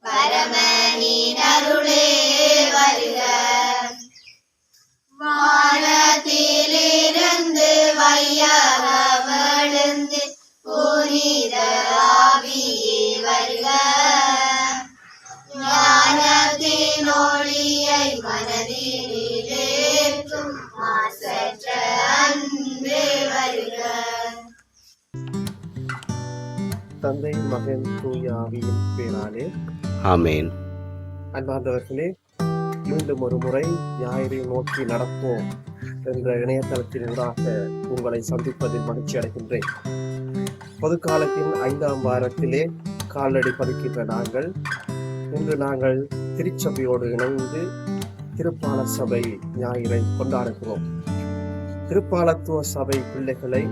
பரமனின் அருளே வருக. வானத்திலிருந்து வையகம் எழுந்து புனித ஆவியே வருக. ஞானத்தின் ஒளியை மனதில் ஏற்றும் மாசற்ற அன்பே வருக. தந்தை, மகன், தூய ஆவியின் பேராலே ஆமென். அன்பார்ந்தவர்களே, மீண்டும் ஒரு முறை ஞாயிறை நோக்கி நடப்போம் என்ற இணையதளத்தினூடாக உங்களை சந்திப்பதில் மகிழ்ச்சி அடைகின்றேன். பொதுக்காலத்தின் 5ஆம் வாரத்திலே காலடி பதிக்கின்ற நாங்கள் இன்று திருச்சபையோடு இணைந்து திருப்பால சபை ஞாயிறை கொண்டாடுகிறோம். திருப்பாலத்துவ சபை பிள்ளைகளை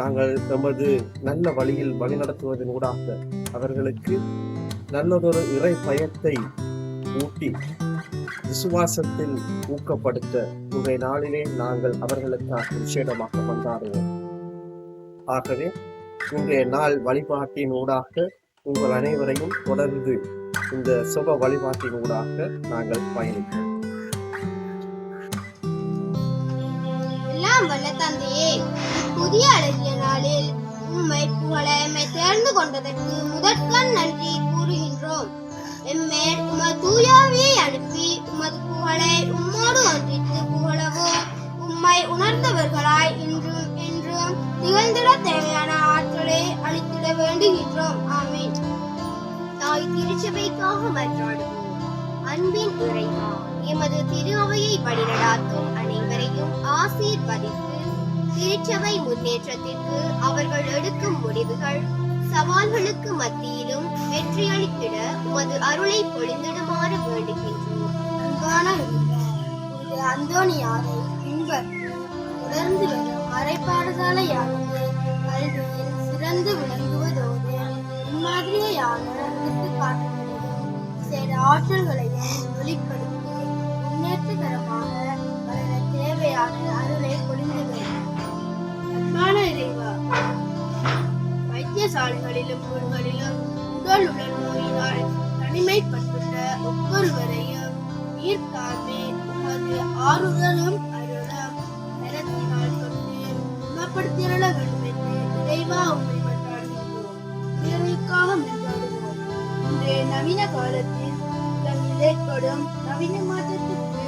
நாங்கள் நமது நல்ல வழியில் வழிநடத்துவதன் ஊடாக அவர்களுக்கு நல்லதொரு இறை பயத்தை ஊட்டி விசுவாசத்தில் ஊக்கப்படுத்த இன்றைய நாளிலே நாங்கள் அவர்களுக்காக விசேடமாக கொண்டாடுவோம். ஆகவே இன்றைய நாள் வழிபாட்டின் ஊடாக உங்கள் அனைவரையும் தொடர்ந்து இந்த சுப வழிபாட்டின் ஊடாக நாங்கள் பயணிப்போம். எல்லாம் வல்ல தந்தையே, புதிய அழகிய நாளில் உம்மை புகழ எம்மை தேர்ந்து கொண்டதற்கு முதற்கண் நன்றி கூறுகின்றோம். எம்மேல் உமது தூயாவியை அனுப்பி உமது புகழை உம்மோடு ஒன்றித்து புகழவும் உம்மை உணர்ந்தவர்களாய் இன்றும் என்றும் திகழ்ந்திட தேவையான ஆற்றலை அளித்திட வேண்டுகின்றோம். ஆமென். தாய் திருச்சபைக்காக மன்றாடுவோம். அன்பின் இறைவா, எமது திரு அவையை வழிநடாத்தும் அனைவரையும் ஆசீர்வதித்து திருச்சபை முன்னேற்றத்திற்கு அவர்கள் எடுக்கும் முடிவுகள் சவால்களுக்கு மத்தியிலும் வெற்றியளித்திட உமது அருளை பொழிந்திடுமாறு வேண்டுகின்றோம். அன்பான அந்தோனியாரை பின்பற்றி தொடர்ந்து வரும் அரைப்பாடுதலையானது கல்வியில் சிறந்து விளங்குவதோடு இம்மாதிரியான எடுத்துக்காட்டுகளையும் சில ஆற்றல்களையும் வெளிப்படுத்தி முன்னேற்றகரமாக வளர தேவையான அருளை பொழிந்து வேண்டும். அன்பான இறைவா, வைத்தியசாலைகளிலும் வீடுகளிலும் உடல் நோயினால் தனிமைப்பட்டுள்ள ஒவ்வொருவரையும் நீர்த்தாமே உமது ஆறுதலும் அருளும் கரத்தினால் கொண்டு குணப்படுத்தியருள வேண்டும் என்று இறைவா உம்மை மன்றாடுகின்றோம். இறைக்காக மன்றாடுவோம். இன்றைய நவீன காலத்தில் ஏற்படும் நவீன மாற்றத்திற்கு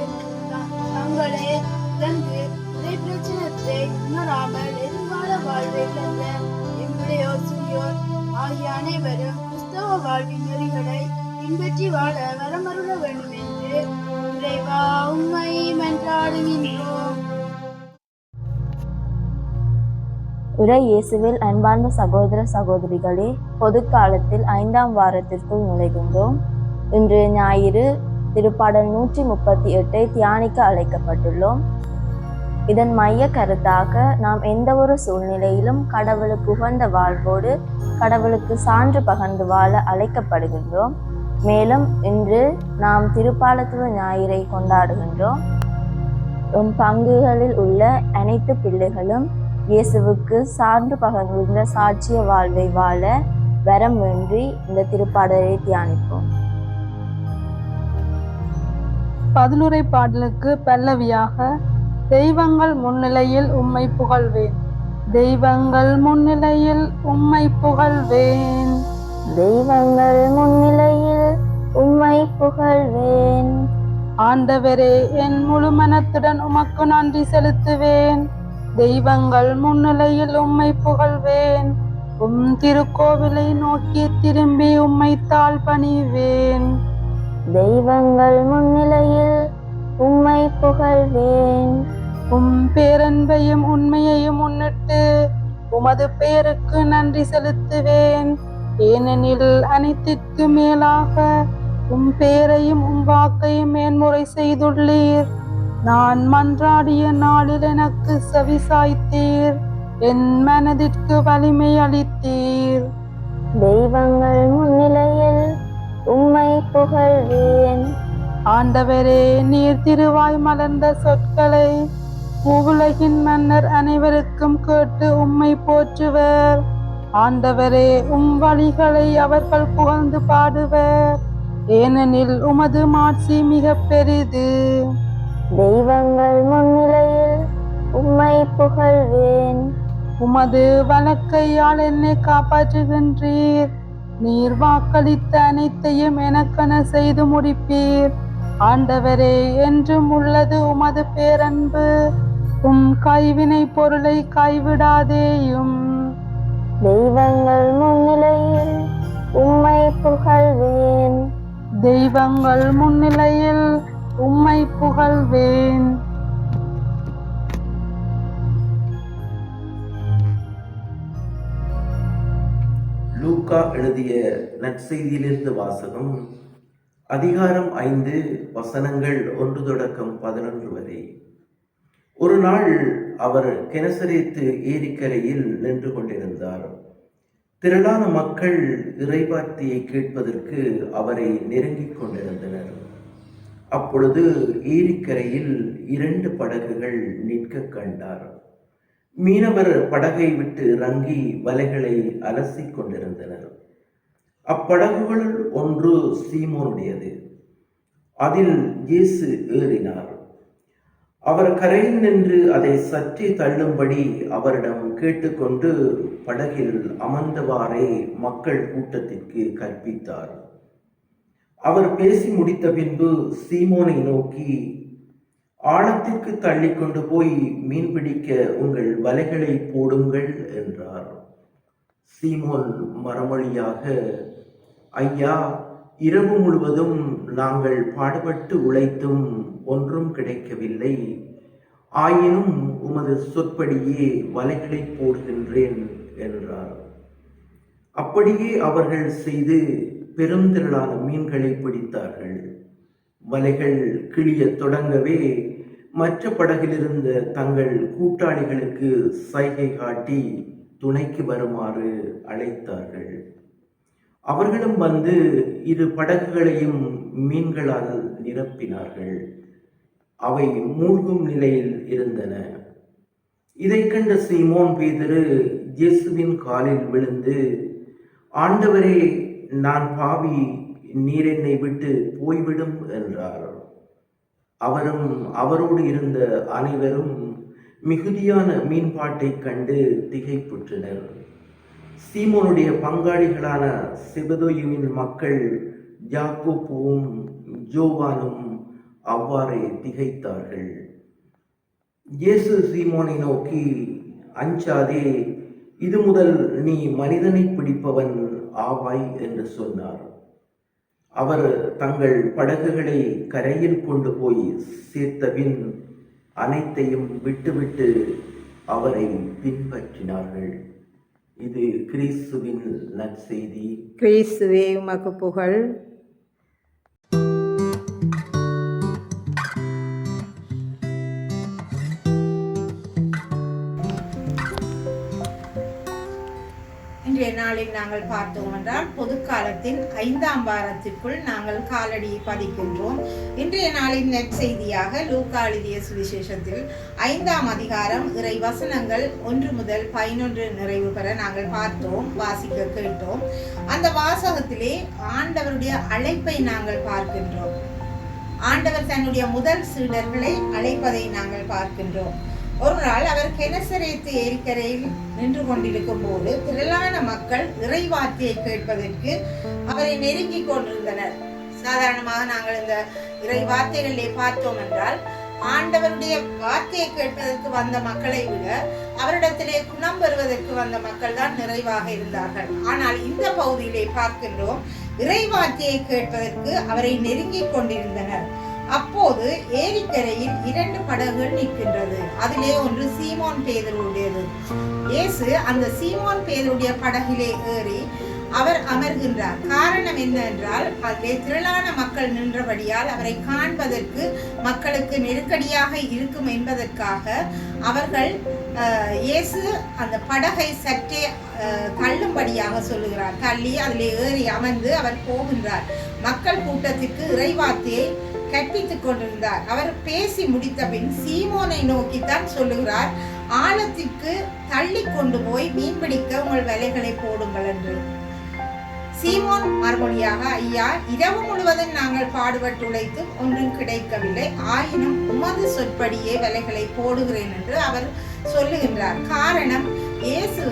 தங்களை இழந்து இறை பிரச்சனத்தை உணராமல் எதிர்கால வாழ்வை இழந்த எம்முடையோர் சிறியோர் ஆகிய அனைவரும் கிறிஸ்தவ வாழ்வின் நெறிகளை பின்பற்றி வாழ வரமருள வேண்டும் என்று இறைவா உம்மை மன்றாடுகின்றோம். இறை இயேசுவில் அன்பார்ந்த சகோதர சகோதரிகளே, பொது காலத்தில் 5ஆம் வாரத்திற்குள் நுழைகின்றோம். இன்று ஞாயிறு திருப்பாடல் 138 தியானிக்க அழைக்கப்பட்டுள்ளோம். இதன் மைய கருத்தாக நாம் எந்த ஒரு சூழ்நிலையிலும் கடவுளுக்கு உகந்த வாழ்வோடு கடவுளுக்கு சான்று பகர்ந்து வாழ அழைக்கப்படுகின்றோம். மேலும் இன்று நாம் திருப்பாலத்துவ ஞாயிறை கொண்டாடுகின்றோம். பங்குகளில் உள்ள அனைத்து பிள்ளைகளும் இயேசுவுக்கு சான்று பகர்ந்த சாட்சிய வாழ்வை வாழ வரம் வேண்டி இந்த திருப்பாடலை தியானிப்போம். பதிலுரை பாடலுக்கு பல்லவியாக தெய்வங்கள் முன்னிலையில் உம்மை புகழ்வேன். தெய்வங்கள் முன்னிலையில் உம்மை புகழ்வேன். தெய்வங்கள் முன்னிலையில் உம்மை புகழ்வேன். ஆண்டவரே, என் முழு மனத்துடன் உமக்கு நன்றி செலுத்துவேன். தெய்வங்கள் முன்னிலையில் உம்மை புகழ்வேன். உம் திருக்கோவிலை நோக்கி திரும்பி உம்மை தாழ் பணிவேன். தெய்வங்கள் முன்னிலையில் உம்மை புகழ்வேன். உம் பேரன்பையும் உண்மையையும் முன்னிட்டு உமது பெயருக்கு நன்றி செலுத்துவேன். ஏனெனில் அனைத்திற்கு மேலாக உம் பெயரையும் உம் வாக்கையும் மேன்முறை செய்துள்ளீர். நான் மன்றாடிய நாளில் எனக்கு செவிசாய்த்தீர். என் மனதிற்கு வலிமை அளித்தீர். தெய்வங்கள் முன்னிலையில் உம்மை புகழ்வேன். ஆண்டவரே, நீர் திருவாய் மலர்ந்த சொற்களை உலகின் மன்னர் அனைவருக்கும் கேட்டு உம்மை போற்றுவர். ஆண்டவரே, உம் வழிகளை அவர்கள் புகழ்ந்து பாடுவர். ஏனெனில் உமது மாட்சி மிக பெரிது. தெய்வங்கள் முன்னிலையில் உம்மை புகழ்வேன். உமது வலக்கையால் என்னை காப்பாற்றுகின்றீர். நீர் வாக்களித்த அனைத்தையும் எனக்கென செய்து முடிப்பீர். ஆண்டவரே, என்றும் உள்ளது உமது பேரன்பு. உம் கைவினை பொருளை கைவிடாதேயும். தெய்வங்கள் முன்னிலையில் உம்மை புகழ்வேன். தெய்வங்கள் முன்னிலையில் உம்மை புகழ்வேன். லூக்கா எழுதிய நற்செய்தியிலிருந்து வாசகம். அதிகாரம் 5 வசனங்கள் 1 தொடக்கம் 11 வரை. ஒரு நாள் அவர் கெனசரேத்து ஏரிக்கரையில் நின்று கொண்டிருந்தார். திரளான மக்கள் இறைவார்த்தையை கேட்பதற்கு அவரை நெருங்கிக் கொண்டிருந்தனர். அப்பொழுது ஏரிக்கரையில் 2 படகுகள் நிற்க கண்டார். மீனவர் படகை விட்டு இறங்கி வலைகளை அலசிக் கொண்டிருந்தனர். அப்படகுகளுள் ஒன்று சீமோனுடையது. அதில் இயேசு ஏறினார். அவர் கரையில் நின்று அதை சற்றே தள்ளும்படி அவரிடம் கேட்டுக்கொண்டு படகில் அமர்ந்தவாறே மக்கள் கூட்டத்திற்கு கற்பித்தார். அவர் பேசி முடித்த பின்பு சீமோனை நோக்கி, ஆழத்திற்கு தள்ளி கொண்டு போய் மீன்பிடிக்க உங்கள் வலைகளை போடுங்கள் என்றார். சீமோன் மறுமொழியாக, ஐயா, இரவு முழுவதும் நாங்கள் பாடுபட்டு உழைத்தும் ஒன்றும் கிடைக்கவில்லை. ஆயினும் உமது சொற்படியே வலைகளை போடுகின்றேன் என்றார். அப்படியே அவர்கள் செய்து பெருந்திரளான மீன்களை பிடித்தார்கள். வலைகள் கிழிய தொடங்கவே மற்ற படகிலிருந்த தங்கள் கூட்டாளிகளுக்கு சைகை காட்டி துணைக்கு வருமாறு அழைத்தார்கள். அவர்களும் வந்து 2 படகுகளையும் மீன்களால் நிரப்பினார்கள். அவை மூழ்கும் நிலையில் இருந்தன. இதை கண்ட சீமோன் பேதுரு இயேசுவின் காலில் விழுந்து, ஆண்டவரே, நான் பாவி, நீர் என்னை விட்டு போய்விடும் என்றார். அவரும் அவரோடு இருந்த அனைவரும் மிகுதியான மீன்பாட்டை கண்டு திகைப்புற்றனர். சீமோனுடைய பங்காளிகளான செபதேயுவின் மக்கள் யாக்கோபுவும் யோவானும் அவ்வாறே திகைத்தார்கள். இயேசு சீமோனை நோக்கி, அஞ்சாதே, இது முதல் நீ மனிதனை பிடிப்பவன் ஆவாய் என்று சொன்னார். அவர் தங்கள் படகுகளை கரையில் கொண்டு போய் சேர்த்தபின் அனைத்தையும் விட்டுவிட்டு அவரை பின்பற்றினார்கள். இது கிறிஸ்துவின் நற்செய்தி. கிறிஸ்துவே உமக்கு புகழ். இன்றைய நாளில் நாங்கள் பார்த்தோம் என்றால் பொதுக்காலத்தின் 5ஆம் வாரத்திற்குள் நாங்கள் காலடியை பதிக்கின்றோம். இன்றைய நாளின் நற்செய்தியாக லூக்கா எழுதிய சுவிசேஷத்தில் 5ஆம் அதிகாரம் இறை வசனங்கள் 1 முதல் 11 நிறைவு பெற நாங்கள் பார்த்தோம், வாசிக்க கேட்டோம். அந்த வாசகத்திலே ஆண்டவருடைய அழைப்பை நாங்கள் பார்க்கின்றோம். ஆண்டவர் தன்னுடைய முதல் சீடர்களை அழைப்பதை நாங்கள் பார்க்கின்றோம். ஒரு நாள் அவர் கெனசரேத்து ஏரிக்கரையில் நின்று கொண்டிருக்கும் போது திரளான மக்கள் இறைவார்த்தையை கேட்பதற்கு அவரை நெருங்கி கொண்டிருந்தனர். சாதாரணமாக நாங்கள் இந்த இறை வார்த்தைகளிலே பார்த்தோம் என்றால் ஆண்டவருடைய வார்த்தையை கேட்பதற்கு வந்த மக்களை விட அவரிடத்திலே குணம் பெறுவதற்கு வந்த மக்கள் தான் நிறைவாக இருந்தார்கள். ஆனால் இந்த பகுதியிலே பார்க்கின்றோம், இறைவார்த்தையை கேட்பதற்கு அவரை நெருங்கி கொண்டிருந்தனர். அப்போது ஏரிக்கரையில் 2 படகுகள் நிற்கின்றது. அதிலே ஒன்று சீமோன் பேதுருடையது. இயேசு அந்த சீமோன் பேதுருடைய படகிலே ஏறி அவர் அமர்கின்றார். காரணம் என்னவென்றால் அதிலே திரளான மக்கள் நின்றபடியால் அவரை காண்பதற்கு மக்களுக்கு நெருக்கடியாக இருக்கும் என்பதற்காக அவர்கள் இயேசு அந்த படகை சற்றே தள்ளும்படியாக சொல்லுகிறார். தள்ளி அதிலே ஏறி அமர்ந்து அவர் போகின்றார். மக்கள் கூட்டத்திற்கு இறைவார்த்தையை கற்பித்துக் கொண்டிருந்தார். அவர் பேசி முடித்த பின் சீமோனை நோக்கித்தான் சொல்லுகிறார், ஆழத்திற்கு தள்ளி கொண்டு போய் மீன்பிடிக்க உங்கள் வலைகளை போடுங்கள் என்று. சீமோன் மறுமொழியாக, ஐயா, இரவு முழுவதும் நாங்கள் பாடுபட்டு உழைத்தும் ஒன்றும் கிடைக்கவில்லை, ஆயினும் உமது சொற்படியே விலைகளை போடுகிறேன் என்று அவர் சொல்லுகின்றார். காரணம், இயேசு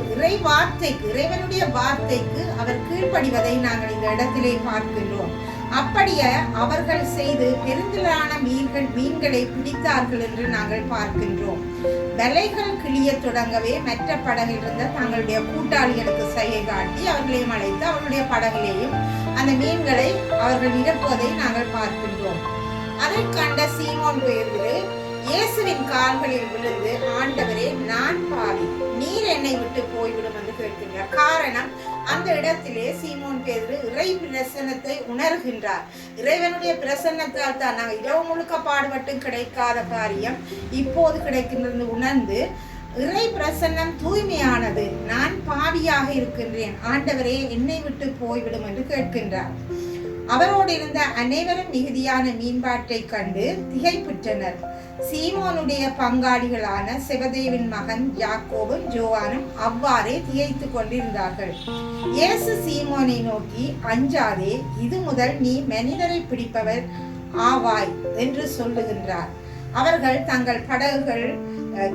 இறைவனுடைய வார்த்தைக்கு அவர் கீழ்ப்படிவதை நாங்கள் இந்த இடத்திலே பார்க்கின்றோம். அப்படியே அவர்கள் செய்து பெருந்திலான மீன்களை பிடித்தார்கள் என்று நாங்கள் பார்க்கின்றோம். வலைகள் கிளிய தொடங்கவே மற்ற படகில் இருந்த தங்களுடைய கூட்டாளிகளுக்கு சைகை காட்டி அவர்களையும் அழைத்து அவர்களுடைய படகிலேயும் அந்த மீன்களை அவர்கள் நிரப்புவதை நாங்கள் பார்க்கின்றோம். அதை கண்ட சீமோன் பேதுரு இயேசுவின் கால்களில் விழுந்து, ஆண்டவரே, நான் பாவி, நீர் என்னை விட்டு போய்விடும் என்று கேட்கின்றார். காரணம், அந்த இடத்திலே சீமோன் பேதுரு இறை பிரசன்னத்தை உணர்கின்றார். இறைவனுடைய பிரசன்னத்தால் தான் நாங்கள் இரவு முழுக்க பாடுபட்டும் கிடைக்காத காரியம் இப்போது கிடைக்கின்றது உணர்ந்து, இறை பிரசன்னம் தூய்மையானது, நான் பாவியாக இருக்கின்றேன், ஆண்டவரே என்னை விட்டு போய்விடும் என்று கேட்கின்றார். அவரோடு இருந்த அனைவரும் மிகுதியான மீன்பாட்டை கண்டு திகைப்புற்றனர். சீமோனுடைய பங்காளிகளான செபதேவின் மகன் யாக்கோபும் ஜோவானும் அவ்வாறே திகைத்து கொண்டிருந்தார்கள். இயேசு சீமோனை நோக்கி, அஞ்சாதே, இது முதல் நீ மனிதரை பிடிப்பவர் ஆவாய் என்று சொல்லுகின்றார். அவர்கள் தங்கள் படகுகள்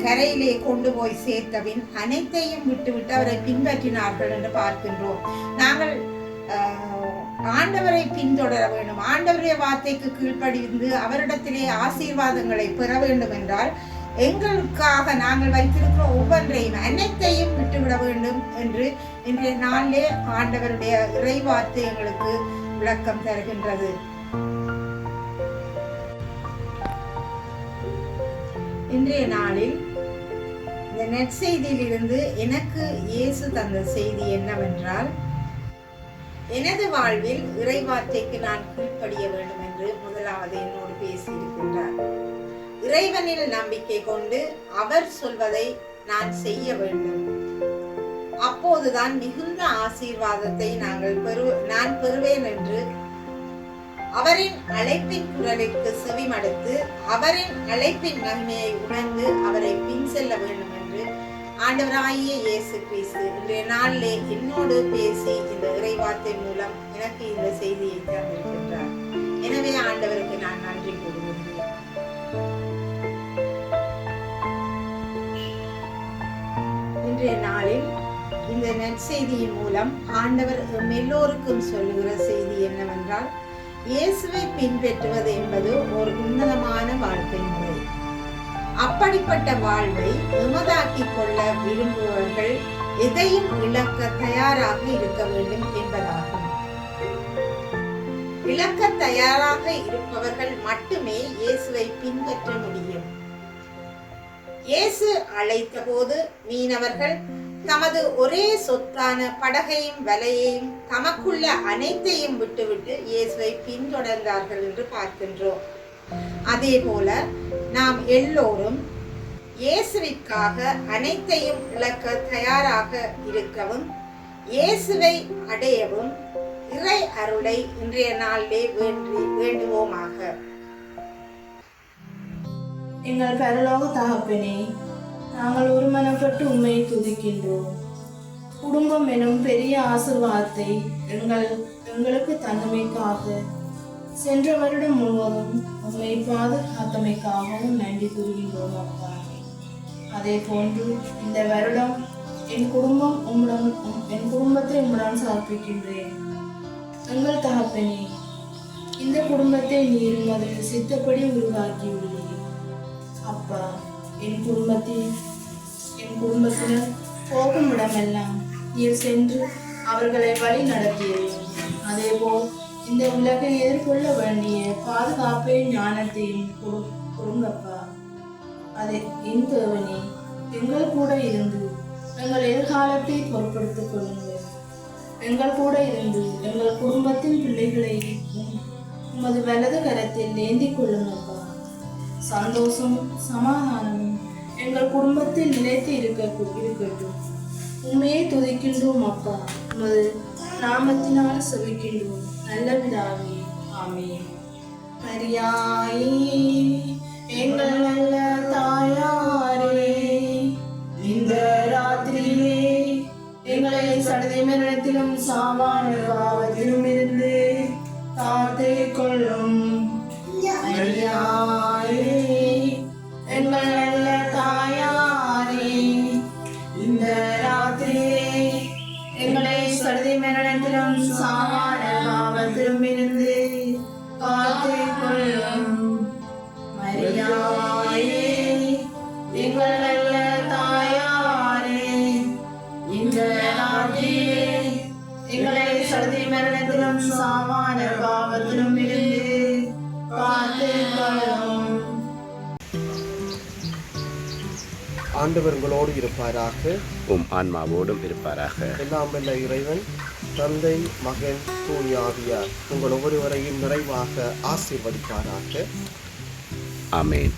கரையிலே கொண்டு போய் சேர்த்தபின் அனைத்தையும் விட்டுவிட்டு அவரை பின்பற்றினார்கள் என்று பார்க்கின்றோம். நாங்கள் ஆண்டவரை பின்தொடர வேண்டும், ஆண்டவருடைய வார்த்தைக்கு கீழ்ப்படிந்து அவரிடத்திலே ஆசீர்வாதங்களை பெற வேண்டும் என்றால் எங்களுக்காக நாங்கள் வைத்திருக்கிற ஒவ்வொன்றையும் அனைத்தையும் விட்டுவிட வேண்டும் என்று இன்றைய நாளிலே ஆண்டவருடைய இறை வார்த்தை எங்களுக்கு விளக்கம் தருகின்றது. இன்றைய நாளில் இந்த நற்செய்தியில் இருந்து எனக்கு இயேசு தந்த செய்தி என்னவென்றால், எனது வாழ்வில் இறைவார்த்தைக்கு நான் கீழ்ப்படிய வேண்டும் என்று முதலாவது என்னோடு பேசியிருக்கின்றார். இறைவனில் நம்பிக்கை கொண்டு அவர் சொல்வதை நான் செய்ய வேண்டும். அப்போதுதான் மிகுந்த ஆசீர்வாதத்தை நான் பெறுவேன் என்று அவரின் அழைப்பின் குரலுக்கு செவிமடுத்து அவரின் அழைப்பின் நன்மையை உணர்ந்து அவரை பின் செல்ல வேண்டும் என்று ஆண்டவராகிய இயேசு கிறிஸ்து இன்றைய நாளிலே என்னோடு பேசி இந்த இறைவார்த்தை மூலம் எனக்கு இந்த செய்தியை தந்திருக்கின்றார். எனவே ஆண்டவருக்கு நான் நன்றி கூறுகின்றேன். இன்றைய நாளில் இந்த நற்செய்தியின் மூலம் ஆண்டவர் எல்லோருக்கும் சொல்லுகிற செய்தி என்னவென்றால், இயேசுவை பின்பற்றுவது என்பது ஒரு உன்னதமான வாழ்க்கை முறை. அப்படிப்பட்ட வாழ்வை எமதாக்கிக் கொள்ள விரும்புபவர்கள் எதையும் இழக்க தயாராக இருக்க வேண்டும் என்பதாகும். இழக்க தயாராக இருப்பவர்கள் மட்டுமே இயேசுவை பின்பற்ற முடியும். இயேசு அழைத்த போது மீனவர்கள் தமது ஒரே சொத்தான படகையும் வலையையும் தமக்குள்ள அனைத்தையும் விட்டுவிட்டு இயேசுவை பின்தொடர்ந்தார்கள் என்று பார்க்கின்றோம். அதே போல நாம் எல்லோரும் இயேசுவிற்காக அனைத்தையும் இழக்க தயாராக இருக்கவும் இயேசுவை அடையவும் இறை அருளை இன்றைய நாளிலே வேண்டுவோமாக. எங்கள் பரலோக தகப்பனே, நாங்கள் ஒரு மனப்பட்டு உம்மை துதிக்கின்றோம். குடும்பம் எனும் பெரிய ஆசீர்வாதத்தை எங்களுக்கு தந்தமைக்காக, சென்ற வருடம் முழுவதும் உம்மை பாதுகாத்தமைக்காகவும் நன்றி கூறுகின்றோம் அப்பா. அதே போன்று இந்த வருடம் என் குடும்பத்தை உம்முடன் சமர்ப்பிக்கின்றேன். எங்கள் தகப்பனே, இந்த குடும்பத்தை நீர் உமது சித்தப்படி உருவாக்கியுள்ளீர் அப்பா. என் குடும்பத்தினர் போகும் இடமெல்லாம் நீர் சென்று அவர்களை வழி நடத்தியது. அதேபோல் இந்த உலகை எதிர்கொள்ள வேண்டிய பாதுகாப்பையும் ஞானத்தையும் கொடுங்கப்பா. அதே என் தேவனே, எங்கள் கூட இருந்து எங்கள் எதிர்காலத்தை பொருட்படுத்திக் கொள்ளுங்கள். எங்கள் கூட இருந்து எங்கள் குடும்பத்தின் பிள்ளைகளை உமது வலது கரத்தில் ஏந்திக் கொள்ளுங்கப்பா. சந்தோஷம் சமாதானமும் எங்கள் குடும்பத்தில் நிலைத்து இருக்கட்டும். உண்மையை துதிக்கின்றோம் அப்பா. உமது நாமத்தினால் செவிக்கின்றோம் நல்ல பிதாவே, ஆமென். மரியாயே, எங்கள் நல்ல தாயாரே, இந்த ராத்திரியிலே எங்களை சடதி மரணத்திலும் சாவான கொள்ளும். மரியாயே, எங்கள் நல்ல தாயாரே, இந்த ராத்திரியே எங்களை சடுதி மரணத்திலும் சாமான பாவத்திலும் இருந்து காத்துக் கொள்ளும். மரியாயே, எங்கள் நல்ல தாயாரே, இந்த ராத்திரியே எங்களை சடுதி மரணத்திலும் சாமான பாவத்திலும் இருந்து காத்துக் கொள்ளும். ஆண்டவர் உங்களோடு இருப்பாராக. ஆன்மாவோடும் இருப்பாராக. எல்லாம் வல்ல இறைவன் தந்தை, மகன், தூய ஆவியார் உங்கள் ஒவ்வொருவரையும் நிறைவாக ஆசீர்வதிப்பாராக. ஆமென்.